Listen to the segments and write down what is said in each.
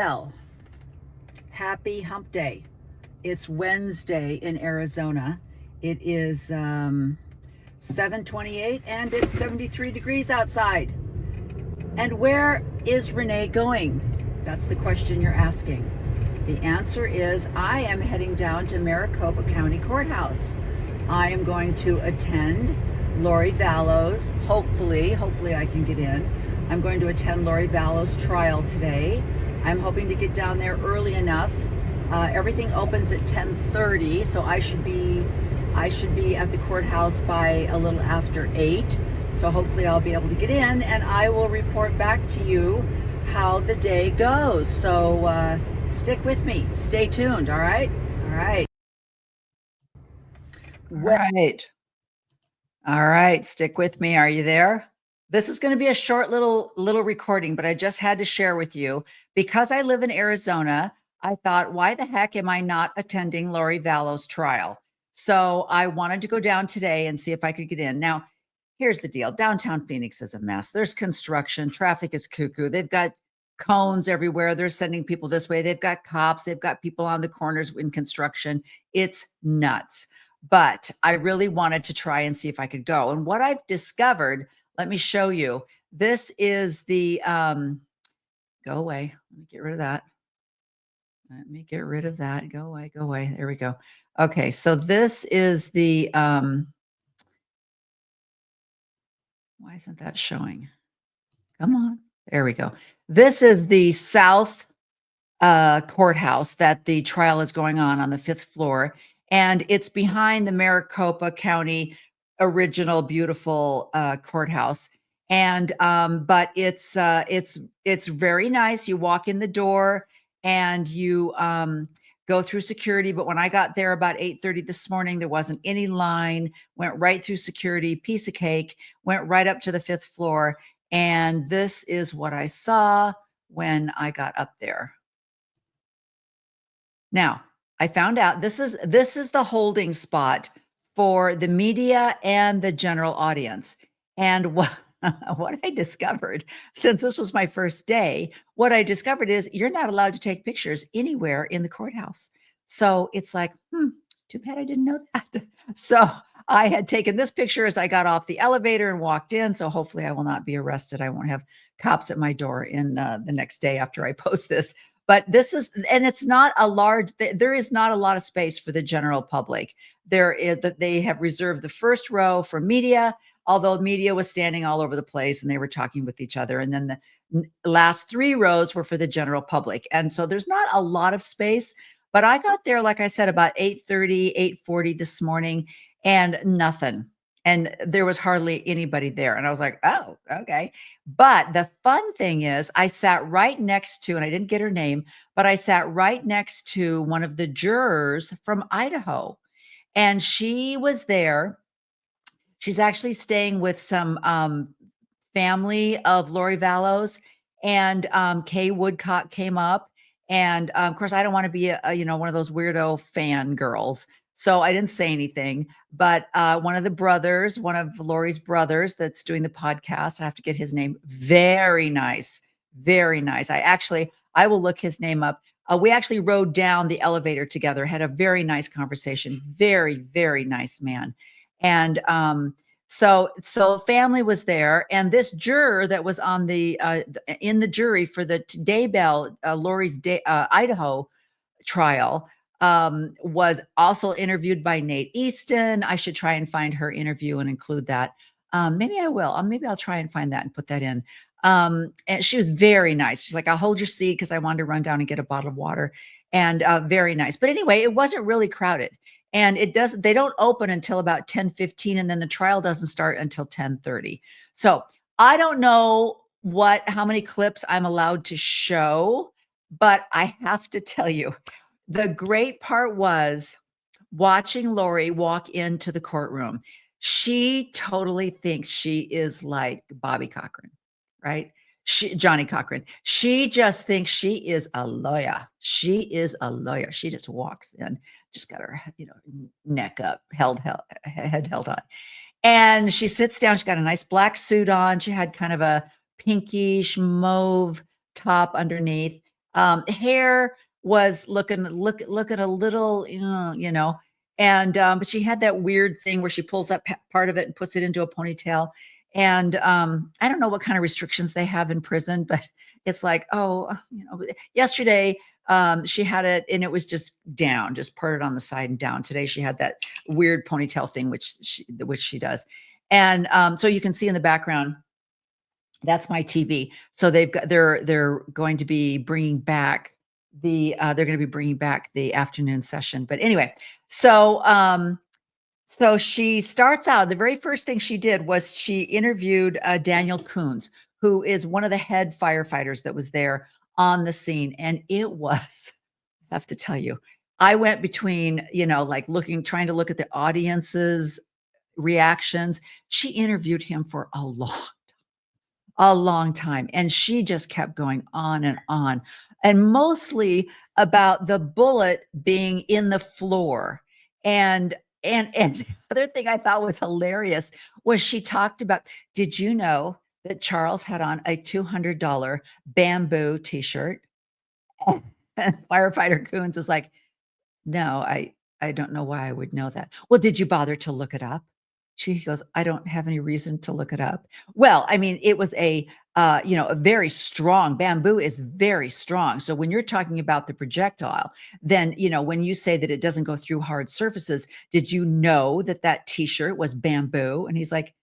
Well, happy hump day. It's Wednesday in Arizona. It is 7:28 and it's 73 degrees outside. And where is Renee going? That's the question you're asking. The answer is I am heading down to Maricopa County Courthouse. I am going to attend Lori Vallow's, hopefully I can get in. I'm going to attend Lori Vallow's trial today. I'm hoping to get down there early enough. Everything opens at 10:30, so I should be at the courthouse by a little after 8. So hopefully I'll be able to get in, and I will report back to you how the day goes. So stick with me. Stay tuned. All right. All right. All right. Stick with me. Are you there? This is going to be a short little recording, but I just had to share with you because I live in Arizona. I thought, why the heck am I not attending Lori Vallow's trial? So I wanted to go down today and see if I could get in. Now, here's the deal. Downtown Phoenix is a mess. There's construction. Traffic is cuckoo. They've got cones everywhere. They're sending people this way. They've got cops. They've got people on the corners in construction. It's nuts. But I really wanted to try and see if I could go. And what I've discovered, let me show you. This is the, go away. Let me get rid of that. Let me get rid of that. Go away, go away. There we go. Okay, so this is the, why isn't that showing? Come on. There we go. This is the South courthouse that the trial is going on the 5th floor. And it's behind the Maricopa County original beautiful courthouse. And but it's very nice. You walk in the door and you go through security. But when I got there about 8:30 this morning, there wasn't any line. Went right through security, piece of cake. Went right up to the 5th floor. And this is what I saw when I got up there. Now, I found out this is the holding spot for the media and the general audience. And what I discovered, since this was my first day, what I discovered is you're not allowed to take pictures anywhere in the courthouse. So it's like, too bad I didn't know that. So I had taken this picture as I got off the elevator and walked in. So hopefully I will not be arrested. I won't have cops at my door in the next day after I post this. But this is, and it's not a large, there is not a lot of space for the general public. There is that they have reserved the first row for media, although media was standing all over the place and they were talking with each other. And then the last 3 rows were for the general public. And so there's not a lot of space, but I got there, like I said, about 8:30, 8:40 this morning and nothing. And there was hardly anybody there. And I was like, oh, okay. But the fun thing is I sat right next to, and I didn't get her name, but I sat right next to one of the jurors from Idaho. And she was there. She's actually staying with some family of Lori Vallow's, and Kay Woodcock came up. And of course, I don't want to be one of those weirdo fan girls. So I didn't say anything, but one of the brothers, one of Lori's brothers that's doing the podcast, I have to get his name. Very nice. Very nice. I will look his name up. We actually rode down the elevator together, had a very nice conversation. Very, very nice man. And so family was there, and this juror that was on in the jury for the Daybell, Lori's Idaho trial, was also interviewed by Nate Easton. I should try and find her interview and include that. Maybe I will. Maybe I'll try and find that and put that in. And she was very nice. She's like, I'll hold your seat because I wanted to run down and get a bottle of water. And very nice. But anyway, it wasn't really crowded. And they don't open until about 10:15, and then the trial doesn't start until 10:30. So I don't know how many clips I'm allowed to show, but I have to tell you, the great part was watching Lori walk into the courtroom. She totally thinks she is like Bobby Cochran, right? Johnny Cochran. She just thinks she is a lawyer. She is a lawyer. She just walks in, just got her, neck up, head held on. And she sits down. She's got a nice black suit on. She had kind of a pinkish mauve top underneath. Hair was looking a little, and but she had that weird thing where she pulls up part of it and puts it into a ponytail. And I don't know what kind of restrictions they have in prison, but it's like, oh, yesterday she had it and it was just down, just parted on the side and down. Today she had that weird ponytail thing, which she does. And so you can see in the background, that's my TV. So they're going to be bringing back the afternoon session. But anyway, so so she starts out, the very first thing she did was she interviewed Daniel Coons, who is one of the head firefighters that was there on the scene. And it was, I have to tell you, I went between, like trying to look at the audience's reactions. She interviewed him for a long time, and she just kept going on, and mostly about the bullet being in the floor. And the other thing I thought was hilarious was she talked about, did you know that Charles had on a $200 bamboo t-shirt? And firefighter Coons is like, no, I don't know why I would know that. Well, did you bother to look it up? She goes, I don't have any reason to look it up. Well, I mean, it was a very strong bamboo is very strong. So when you're talking about the projectile, then, when you say that it doesn't go through hard surfaces, did you know that that t-shirt was bamboo? And he's like,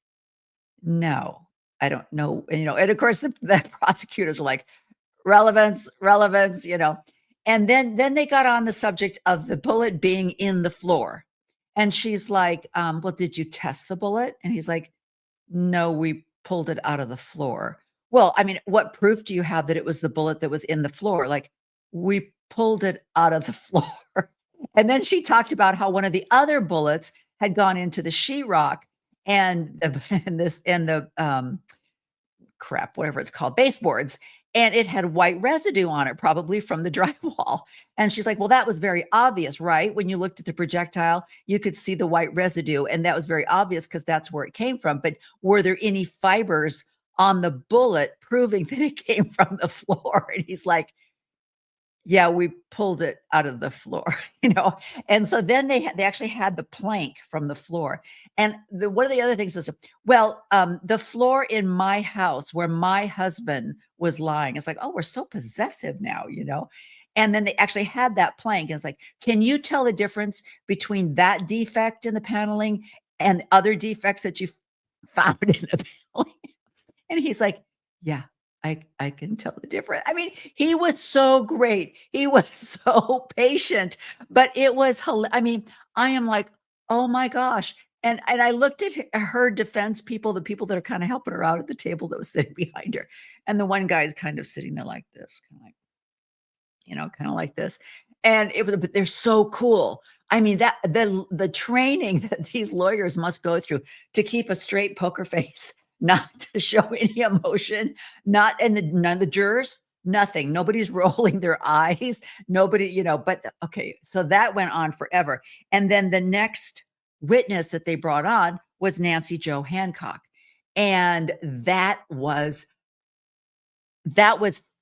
no, I don't know. And of course the prosecutors are like, relevance. And then they got on the subject of the bullet being in the floor. And she's like, well, did you test the bullet? And he's like, no, we pulled it out of the floor. Well, I mean, what proof do you have that it was the bullet that was in the floor? Like, we pulled it out of the floor. And then she talked about how one of the other bullets had gone into the sheetrock and the crap, whatever it's called, baseboards, and it had white residue on it, probably from the drywall. And she's like, well, that was very obvious, right? When you looked at the projectile, you could see the white residue, and that was very obvious because that's where it came from. But were there any fibers on the bullet proving that it came from the floor? And he's like, yeah, we pulled it out of the floor, you know? And so then they actually had the plank from the floor. And one of the other things is, well, the floor in my house where my husband was lying, it's like, oh, we're so possessive now? And then they actually had that plank. And it's like, can you tell the difference between that defect in the paneling and other defects that you found in the paneling? And he's like, "Yeah, I can tell the difference." I mean, he was so great. He was so patient, but it was I mean, I am like, "Oh my gosh." And I looked at her defense people, the people that are kinda helping her out at the table that was sitting behind her. And the one guy is kind of sitting there like this, kinda like, kinda like this. And it was, but they're so cool. I mean, that the training that these lawyers must go through to keep a straight poker face, not to show any emotion, not and none of the jurors, nothing. Nobody's rolling their eyes. Nobody, but okay, so that went on forever. And then the next witness that they brought on was Nancy Joe Hancock. And that was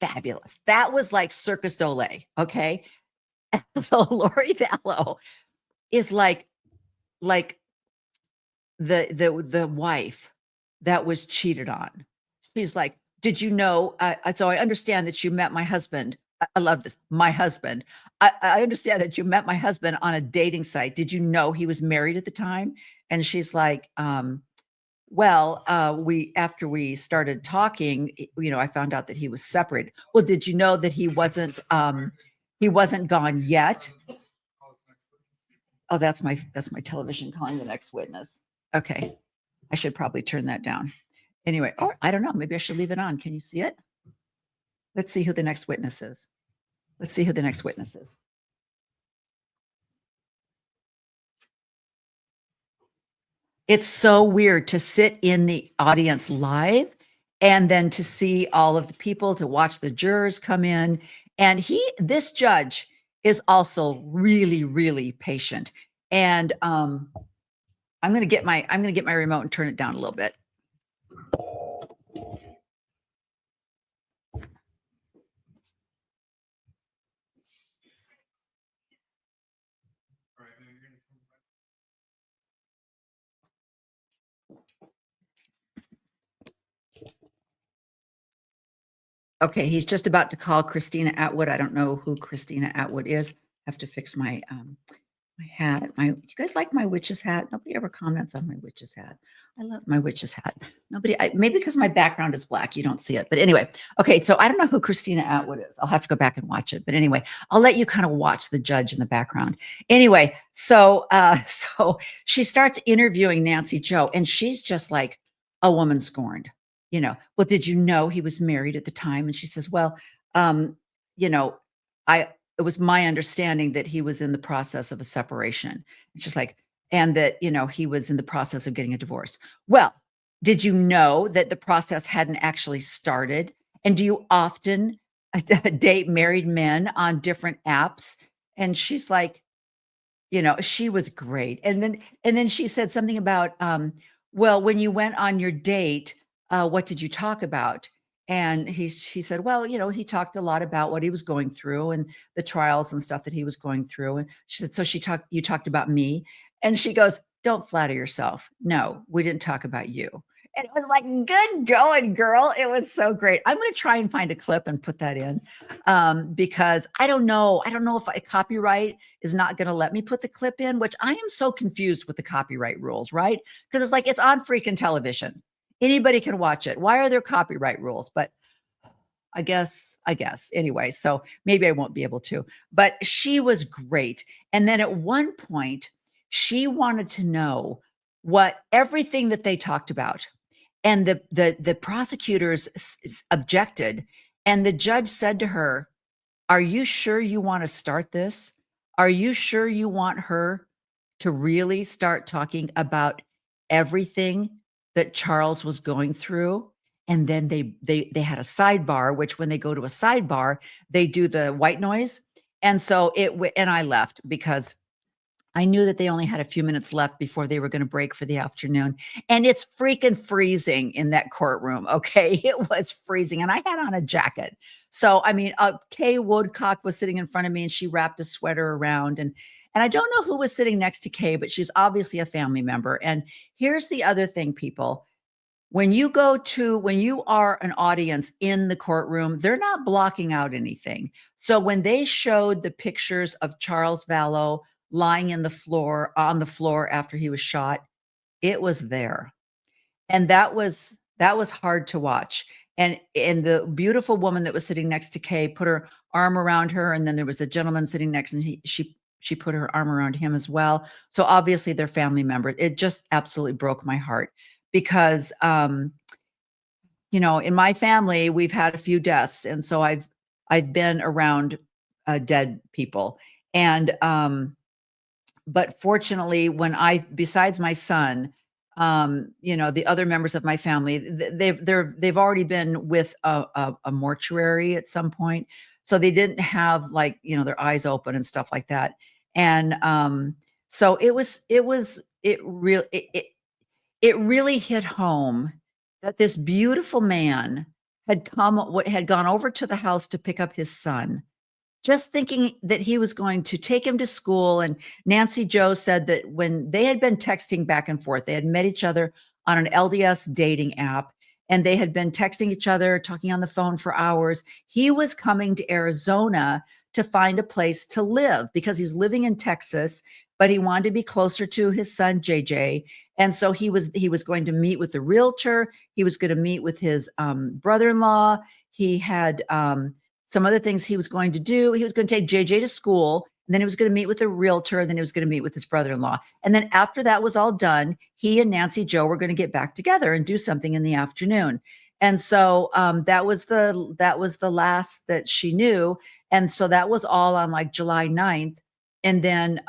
fabulous. That was like Circus Dole, okay? So Lori Vallow is like the wife that was cheated on. She's like, "Did you know, so I understand that you met my husband." I love this, my husband. I understand that you met my husband on a dating site. Did you know he was married at the time? And she's like, well, we after we started talking, I found out that he was separated. Well, did you know that he wasn't gone yet? Oh, that's my television calling the next witness. Okay. I should probably turn that down. Anyway, or I don't know, maybe I should leave it on. Can you see it? Let's see who the next witness is. Let's see who the next witness is. It's so weird to sit in the audience live and then to see all of the people, to watch the jurors come in. And this judge is also really, really patient. And I'm gonna get my remote and turn it down a little bit. Okay, he's just about to call Christina Atwood. I don't know who Christina Atwood is. Have to fix my my hat. Do you guys like my witch's hat? Nobody ever comments on my witch's hat. I love my witch's hat. Maybe because my background is black, you don't see it. But anyway, okay, so I don't know who Christina Atwood is. I'll have to go back and watch it. But anyway, I'll let you kind of watch the judge in the background. Anyway, so so she starts interviewing Nancy Joe, and she's just like a woman scorned. Well, did you know he was married at the time? And she says, well, um, you know, I it was my understanding that he was in the process of a separation. It's just like, and that, he was in the process of getting a divorce. Well, did you know that the process hadn't actually started? And do you often date married men on different apps? And she's like, she was great. And then she said something about, well, when you went on your date, what did you talk about? And she said, well, he talked a lot about what he was going through and the trials and stuff that he was going through. And she said, so you talked about me. And she goes, don't flatter yourself. No, we didn't talk about you. And it was like, good going, girl. It was so great. I'm going to try and find a clip and put that in, because I don't know. I don't know if copyright is not going to let me put the clip in, which I am so confused with the copyright rules, right? Because it's like, it's on freaking television. Anybody can watch it. Why are there copyright rules? But I guess anyway, so maybe I won't be able to, but she was great. And then at one point she wanted to know what everything that they talked about. And the prosecutors objected. And the judge said to her, are you sure you want to start this? Are you sure you want her to really start talking about everything that Charles was going through? And then they had a sidebar, which when they go to a sidebar, they do the white noise. And so and I left because I knew that they only had a few minutes left before they were going to break for the afternoon. And it's freaking freezing in that courtroom. Okay. It was freezing. And I had on a jacket. So, I mean, Kay Woodcock was sitting in front of me and she wrapped a sweater around. And I don't know who was sitting next to Kay, but she's obviously a family member. And here's the other thing, people. When you are an audience in the courtroom, they're not blocking out anything. So when they showed the pictures of Charles Vallow lying on the floor after he was shot, it was there. And that was hard to watch. And the beautiful woman that was sitting next to Kay put her arm around her. And then there was a gentleman sitting next, and she put her arm around him as well. So obviously they're family members. It just absolutely broke my heart because, in my family, we've had a few deaths. And so I've been around dead people. And, but fortunately, besides my son, the other members of my family, they've already been with a mortuary at some point. So they didn't have their eyes open and stuff like that. And, so it really hit home that this beautiful man had gone over to the house to pick up his son, just thinking that he was going to take him to school. And Nancy Joe said that when they had been texting back and forth, they had met each other on an LDS dating app, and they had been texting each other, talking on the phone for hours. He was coming to Arizona to find a place to live because he's living in Texas, but he wanted to be closer to his son, JJ. And so he was going to meet with the realtor. He was going to meet with his brother-in-law. He had some other things he was going to do. He was going to take JJ to school, and then he was going to meet with a realtor, and then he was going to meet with his brother-in-law. And then after that was all done, he and Nancy Joe were going to get back together and do something in the afternoon. And so that was the last that she knew. And so that was all on like July 9th. And then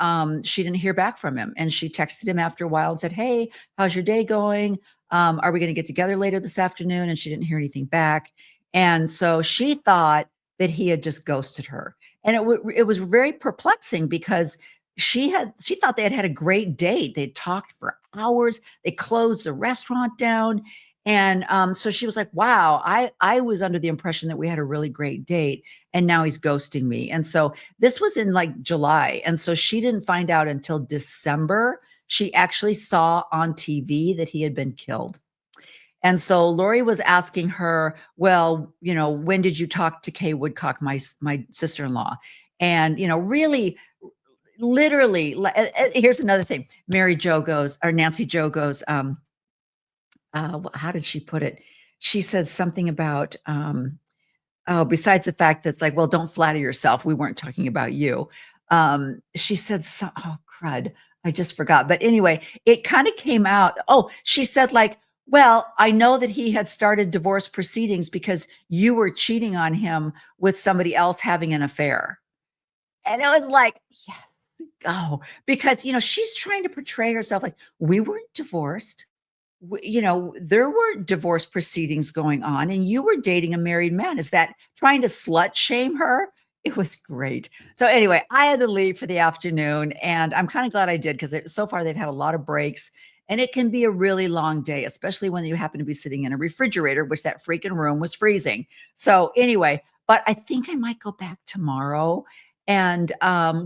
she didn't hear back from him. And she texted him after a while and said, hey, how's your day going? Are we going to get together later this afternoon? And she didn't hear anything back. And so she thought that he had just ghosted her. And it was very perplexing because she thought they had had a great date. They talked for hours. They closed the restaurant down. And so she was like, wow, I was under the impression that we had a really great date, and now he's ghosting me. And so this was in like July. And so she didn't find out until December. She actually saw on TV that he had been killed. And so Lori was asking her, well, when did you talk to Kay Woodcock, my sister-in-law? And, really, literally, here's another thing. Mary Jo goes, or Nancy Jo goes, how did she put it? She said something about, oh, besides the fact that it's like, well, don't flatter yourself. We weren't talking about you. She said, oh, crud. I just forgot. But anyway, it kind of came out. Oh, she said, like, well, I know that he had started divorce proceedings because you were cheating on him with somebody else having an affair. And it was like, yes, go. Because, she's trying to portray herself like we weren't divorced. There were divorce proceedings going on and you were dating a married man. Is that trying to slut shame her? It was great. So anyway, I had to leave for the afternoon and I'm kind of glad I did because so far they've had a lot of breaks and it can be a really long day, especially when you happen to be sitting in a refrigerator, which that freaking room was freezing. So anyway, but I think I might go back tomorrow and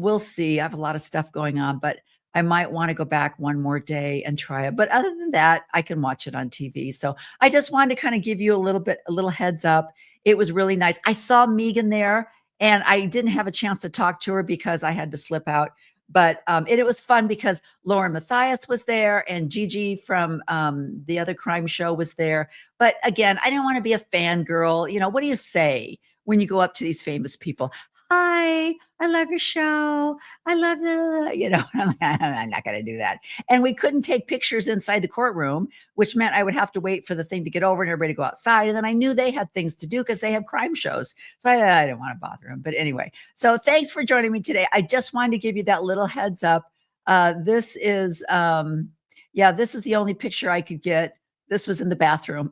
we'll see. I have a lot of stuff going on, but I might want to go back one more day and try it. But other than that, I can watch it on TV. So I just wanted to kind of give you a little heads up. It was really nice. I saw Megan there and I didn't have a chance to talk to her because I had to slip out. But it was fun because Lauren Matthias was there and Gigi from the other crime show was there. But again, I didn't want to be a fangirl. What do you say when you go up to these famous people? Hi, I love your show. I love I'm not going to do that. And we couldn't take pictures inside the courtroom, which meant I would have to wait for the thing to get over and everybody to go outside. And then I knew they had things to do because they have crime shows. So I didn't want to bother them. But anyway, so thanks for joining me today. I just wanted to give you that little heads up. This is, this is the only picture I could get. This was in the bathroom.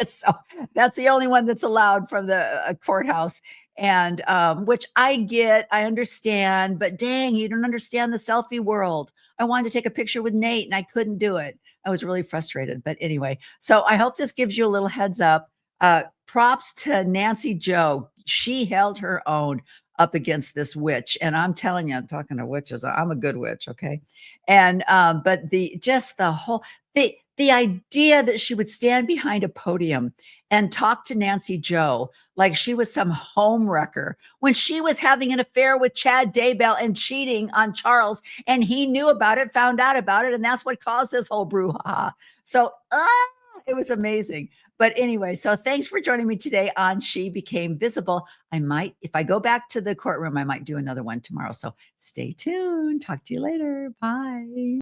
So that's the only one that's allowed from the courthouse. And which I understand, but dang, you don't understand the selfie world. I wanted to take a picture with Nate and I couldn't do it. I was really frustrated. But anyway, so I hope this gives you a little heads up. Props to Nancy Jo. She held her own up against this witch. And I'm telling you, talking to witches, I'm a good witch. Okay. And but the whole the idea that she would stand behind a podium and talk to Nancy Jo like she was some home wrecker when she was having an affair with Chad Daybell and cheating on Charles, and he knew about it, found out about it, and that's what caused this whole brouhaha. So it was amazing. But anyway, so thanks for joining me today on She Became Visible. I might, if I go back to the courtroom, I might do another one tomorrow. So stay tuned. Talk to you later. Bye.